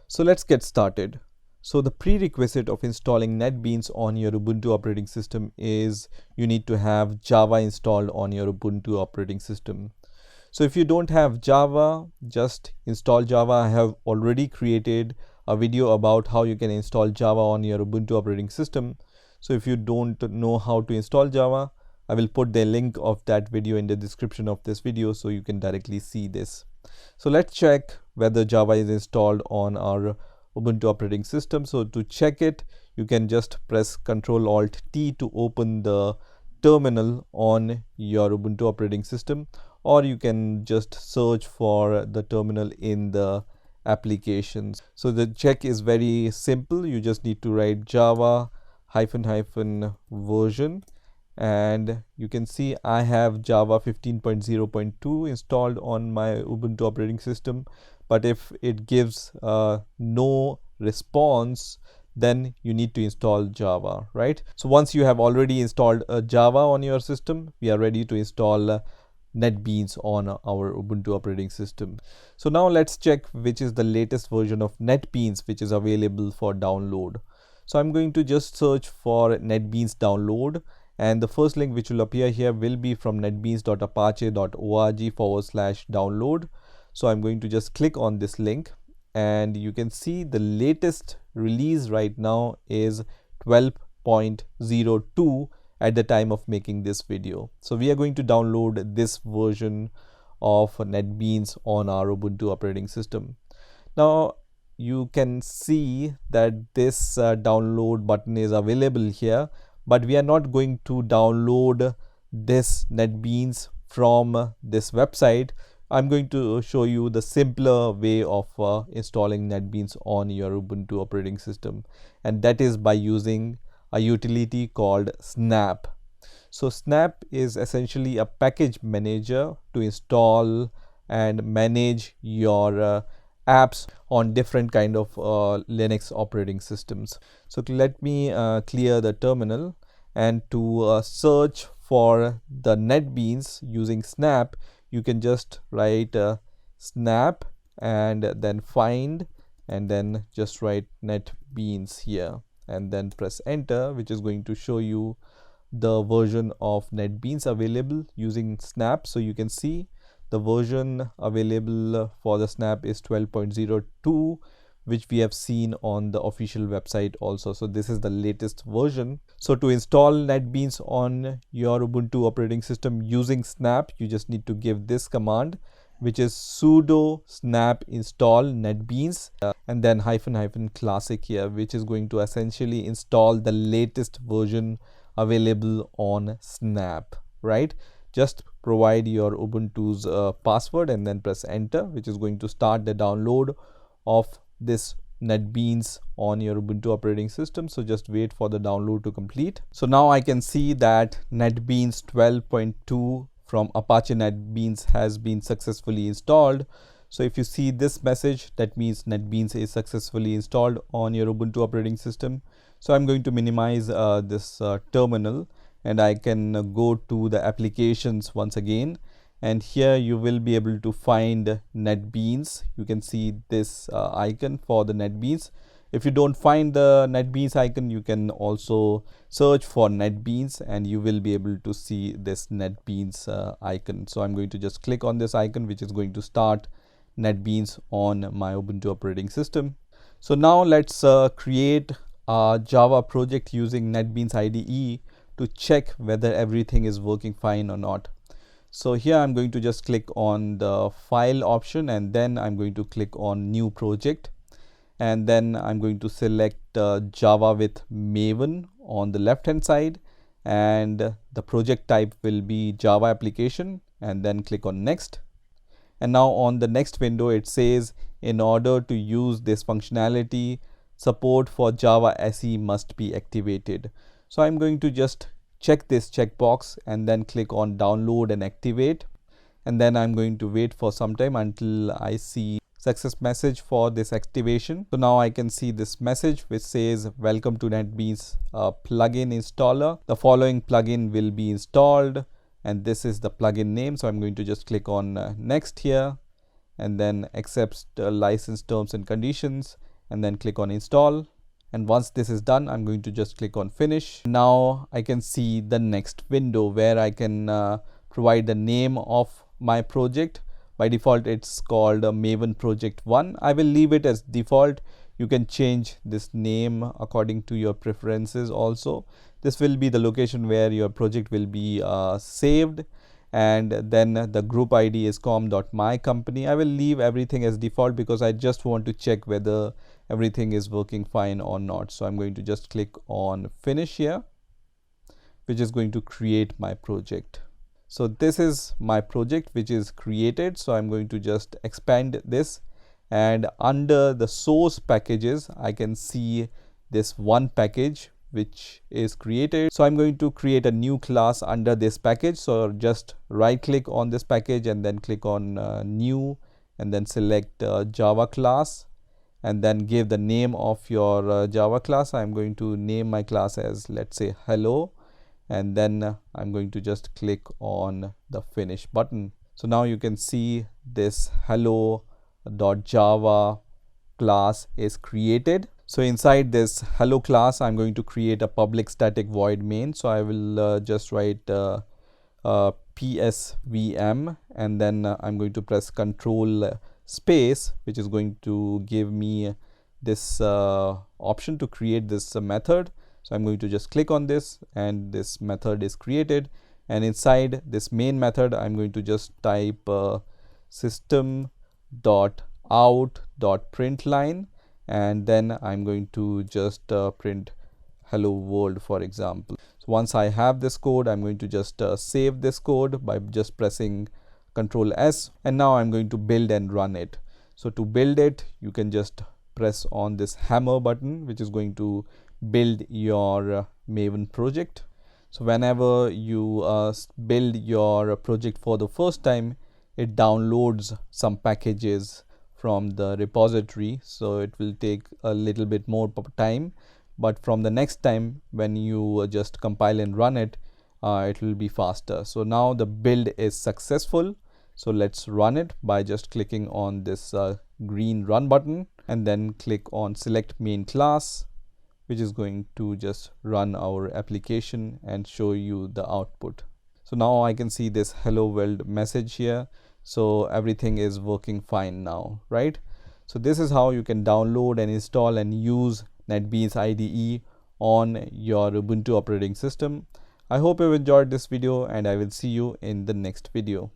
So let's get started. So the prerequisite of installing NetBeans on your Ubuntu operating system is you need to have Java installed on your Ubuntu operating system. So if you don't have Java, just install Java. I have already created a video about how you can install Java on your Ubuntu operating system. So if you don't know how to install Java, I will put the link of that video in the description of this video so you can directly see this. So let's check whether Java is installed on our Ubuntu operating system. So to check it, you can just press Ctrl-Alt-T to open the terminal on your Ubuntu operating system, or you can just search for the terminal in the applications. So the check is very simple. You just need to write Java --version, and you can see I have Java 15.0.2 installed on my Ubuntu operating system. But if it gives no response, then you need to install Java, right? So once you have already installed Java on your system, we are ready to install NetBeans on our Ubuntu operating system. So now let's check which is the latest version of NetBeans which is available for download. So I'm going to just search for NetBeans download, and the first link which will appear here will be from netbeans.apache.org/download. So I'm going to just click on this link, and you can see the latest release right now is 12.02 at the time of making this video. So we are going to download this version of NetBeans on our Ubuntu operating system. Now you can see that this download button is available here, but we are not going to download this NetBeans from this website. I'm going to show you the simpler way of installing NetBeans on your Ubuntu operating system, and that is by using a utility called Snap. So Snap is essentially a package manager to install and manage your apps on different kind of Linux operating systems. So let me clear the terminal, and to search for the NetBeans using Snap, you can just write snap and then find, and then just write NetBeans here and then press enter, which is going to show you the version of NetBeans available using Snap. So you can see the version available for the Snap is 12.02, which we have seen on the official website also. So this is the latest version. So to install NetBeans on your Ubuntu operating system using Snap, you just need to give this command, which is sudo snap install NetBeans and then -- classic here, which is going to essentially install the latest version available on Snap, right? Just provide your Ubuntu's password and then press enter, which is going to start the download of this NetBeans on your Ubuntu operating system. So just wait for the download to complete. So now I can see that NetBeans 12.2 from Apache NetBeans has been successfully installed. So if you see this message, that means NetBeans is successfully installed on your Ubuntu operating system. So I'm going to minimize this terminal, and I can go to the applications once again, and here you will be able to find NetBeans. You can see this icon for the NetBeans. If you don't find the NetBeans icon, you can also search for NetBeans and you will be able to see this NetBeans icon. So I'm going to just click on this icon, which is going to start NetBeans on my Ubuntu operating system. So now let's create a Java project using NetBeans IDE to check whether everything is working fine or not. So here I'm going to just click on the file option, and then I'm going to click on new project, and then I'm going to select Java with Maven on the left hand side, and the project type will be Java application, and then click on next. And now on the next window it says, in order to use this functionality, support for Java SE must be activated. So I'm going to just check this checkbox and then click on download and activate, and then I'm going to wait for some time until I see success message for this activation. So now I can see this message which says, welcome to NetBeans plugin installer. The following plugin will be installed, and this is the plugin name. So I'm going to just click on next here, and then accept license terms and conditions, and then click on install. And once this is done, I'm going to just click on finish. Now I can see the next window where I can provide the name of my project. By default, it's called Maven Project 1. I will leave it as default. You can change this name according to your preferences also. This will be the location where your project will be saved. And then the group ID is com.mycompany. I will leave everything as default because I just want to check whether everything is working fine or not. So I'm going to just click on finish here, which is going to create my project. So this is my project which is created. So I'm going to just expand this, and under the source packages I can see this one package which is created. So I'm going to create a new class under this package. So just right click on this package and then click on new, and then select Java class, and then give the name of your Java class. I'm going to name my class as, let's say, hello, and then I'm going to just click on the finish button. So now you can see this hello.java class is created. So inside this hello class, I'm going to create a public static void main. So I will just write PSVM, and then I'm going to press control space, which is going to give me this option to create this method. So I'm going to just click on this, and this method is created. And inside this main method, I'm going to just type system.out.println, and then I'm going to just print hello world, for example. So once I have this code, I'm going to just save this code by just pressing Control S, and now I'm going to build and run it. So to build it, you can just press on this hammer button, which is going to build your Maven project. So whenever you build your project for the first time, it downloads some packages from the repository, so it will take a little bit more time, but from the next time when you just compile and run it, it will be faster. So now the build is successful. So let's run it by just clicking on this green run button, and then click on select main class, which is going to just run our application and show you the output. So now I can see this hello world message here. So everything is working fine now, right? So this is how you can download and install and use NetBeans IDE on your Ubuntu operating system. I hope you've enjoyed this video, and I will see you in the next video.